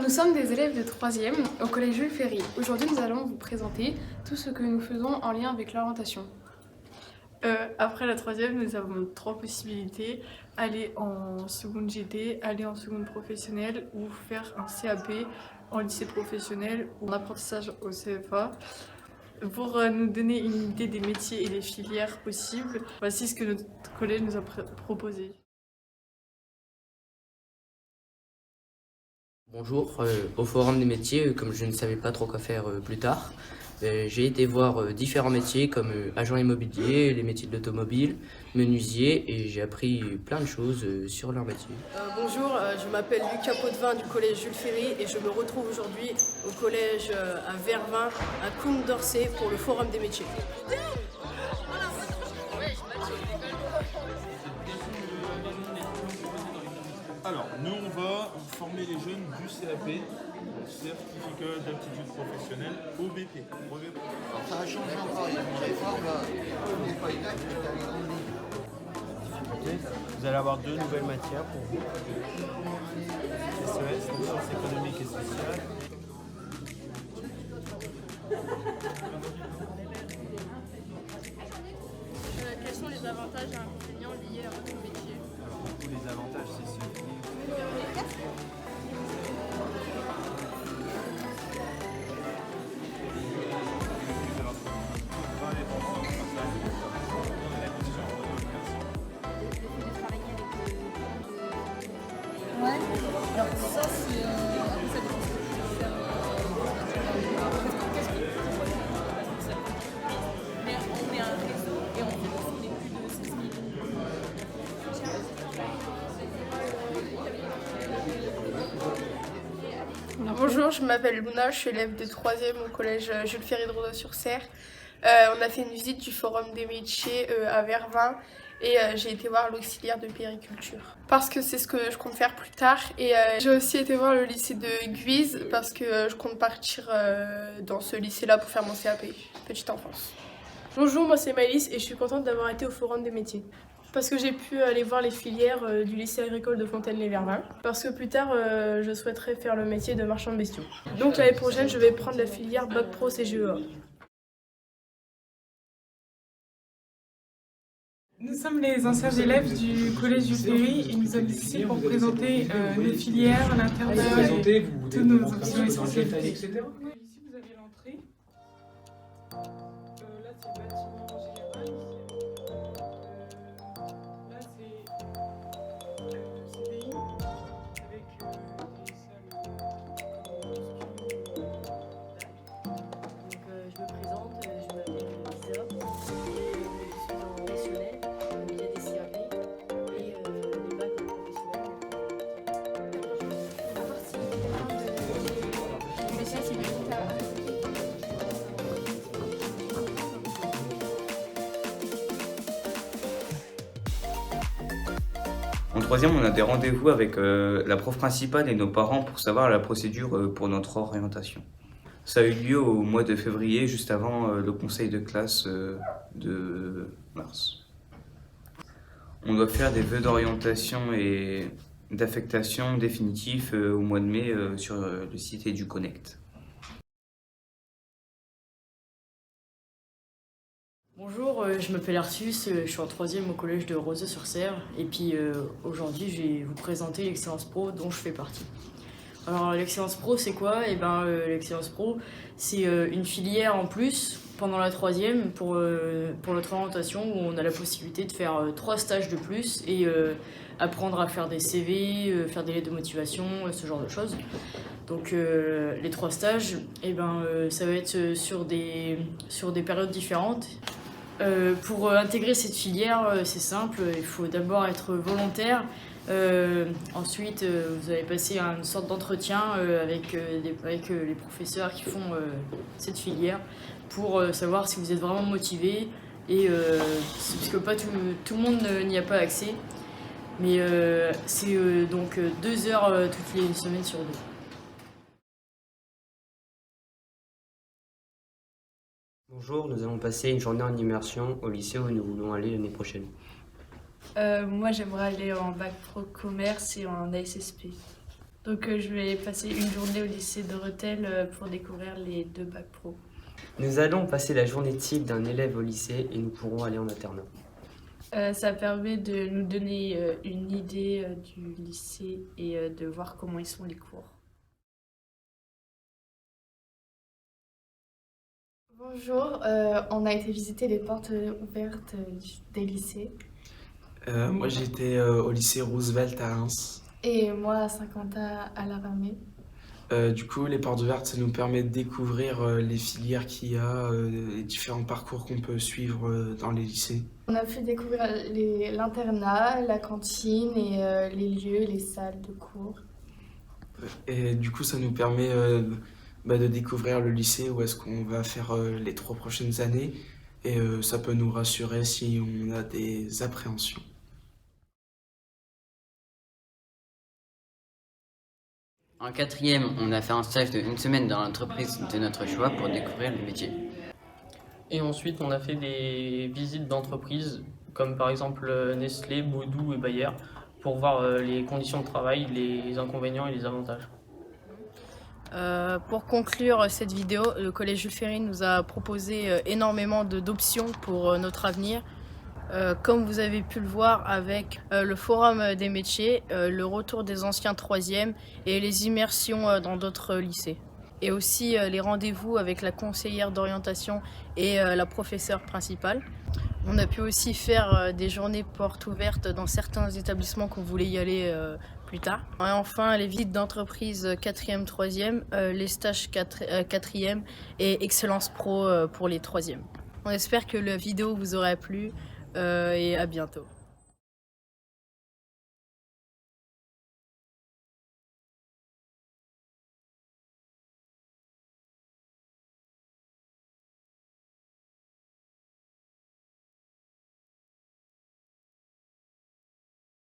Nous sommes des élèves de 3e au collège Jules Ferry. Aujourd'hui, nous allons vous présenter tout ce que nous faisons en lien avec l'orientation. Après la 3e, nous avons 3 possibilités. Aller en seconde GT, aller en seconde professionnelle ou faire un CAP en lycée professionnel ou en apprentissage au CFA. Pour nous donner une idée des métiers et des filières possibles, voici ce que notre collège nous a proposé. Bonjour, au forum des métiers, comme je ne savais pas trop quoi faire plus tard, j'ai été voir différents métiers comme agent immobilier, les métiers de l'automobile, menuisier, et j'ai appris plein de choses sur leur métier. Bonjour, je m'appelle Lucas Potvin du collège Jules Ferry et je me retrouve aujourd'hui au collège à Vervins, à Condorcet pour le forum des métiers. Alors, nous on va former les jeunes du CAP, certificat d'aptitude professionnelle, au BP. Alors ça a changé encore, il y a une réforme, n'est pas exact, mais t'as les grandes lignes. Vous allez avoir 2 nouvelles matières pour vous. SES, donc sciences économiques et sociales. Quels sont les avantages et inconvénients liés à votre métier? Alors, du coup, les avantages, c'est celui Ouais, alors ça c'est... après ça dépend ce que tu veux faire. Mais on est un réseau et on fait on est plus de 16 000. Bonjour, je m'appelle Luna, je suis élève de 3e au collège Jules Ferry de Rodez-sur-Serre. On a fait une visite du forum des métiers à Vervins et j'ai été voir l'auxiliaire de périculture parce que c'est ce que je compte faire plus tard. Et j'ai aussi été voir le lycée de Guise parce que je compte partir dans ce lycée-là pour faire mon CAP, petite enfance. Bonjour, moi c'est Maëlys et je suis contente d'avoir été au forum des métiers. Parce que j'ai pu aller voir les filières du lycée agricole de Fontaine-les-Vervins. Parce que plus tard, je souhaiterais faire le métier de marchand de bestiaux. Donc l'année prochaine, je vais prendre la filière Bac Pro CGEA. Nous sommes les anciens élèves du collège Jules Ferry et nous sommes ici pour présenter nos filières, l'internat et toutes nos options et spécialités. Ici vous avez l'entrée. Là c'est le bâtiment général. Là c'est le CDI avec des salles. Donc je me présente, je m'appelle Lisa. En 3e, on a des rendez-vous avec la prof principale et nos parents pour savoir la procédure pour notre orientation. Ça a eu lieu au mois de février, juste avant le conseil de classe de mars. On doit faire des vœux d'orientation et d'affectation définitifs au mois de mai sur le site EduConnect. Bonjour, je m'appelle Artus, je suis en 3e au collège de Rozay-sur-Serre et puis aujourd'hui je vais vous présenter l'excellence pro dont je fais partie. Alors l'excellence pro c'est quoi? L'excellence pro c'est une filière en plus pendant la 3e pour notre orientation où on a la possibilité de faire 3 stages de plus et apprendre à faire des CV, faire des lettres de motivation, ce genre de choses. Donc les 3 stages, ça va être sur des périodes différentes. Pour intégrer cette filière, c'est simple, il faut d'abord être volontaire. Ensuite, vous allez passer une sorte d'entretien avec les professeurs qui font cette filière pour savoir si vous êtes vraiment motivé. Parce que pas tout le monde n'y a pas accès. Mais c'est donc 2 heures toutes les semaines sur 2. Bonjour, nous allons passer une journée en immersion au lycée où nous voulons aller l'année prochaine. Moi j'aimerais aller en bac pro commerce et en ASSP. Donc je vais passer une journée au lycée de Rethel pour découvrir les 2 bacs pro. Nous allons passer la journée type d'un élève au lycée et nous pourrons aller en internat. Ça permet de nous donner une idée du lycée et de voir comment ils sont les cours. Bonjour, on a été visiter les portes ouvertes des lycées. Moi j'étais au lycée Roosevelt à Reims. Et moi à Saint-Quentin à La Ramée. Du coup, les portes ouvertes, ça nous permet de découvrir les filières qu'il y a, les différents parcours qu'on peut suivre dans les lycées. On a pu découvrir l'internat, la cantine et les lieux, les salles de cours. Et du coup, ça nous permet de découvrir le lycée, où est-ce qu'on va faire les 3 prochaines années. Et ça peut nous rassurer si on a des appréhensions. En 4e, on a fait un stage de 1 semaine dans l'entreprise de notre choix pour découvrir le métier. Et ensuite, on a fait des visites d'entreprises, comme par exemple Nestlé, Baudou et Bayer, pour voir les conditions de travail, les inconvénients et les avantages. Pour conclure cette vidéo, le Collège Jules Ferry nous a proposé énormément d'options pour notre avenir. Comme vous avez pu le voir avec le forum des métiers, le retour des anciens 3e et les immersions dans d'autres lycées. Et aussi les rendez-vous avec la conseillère d'orientation et la professeure principale. On a pu aussi faire des journées portes ouvertes dans certains établissements qu'on voulait y aller plus tard. Et enfin, les visites d'entreprise 4e, 3e, les stages 4e et Excellence Pro pour les 3e. On espère que la vidéo vous aura plu et à bientôt.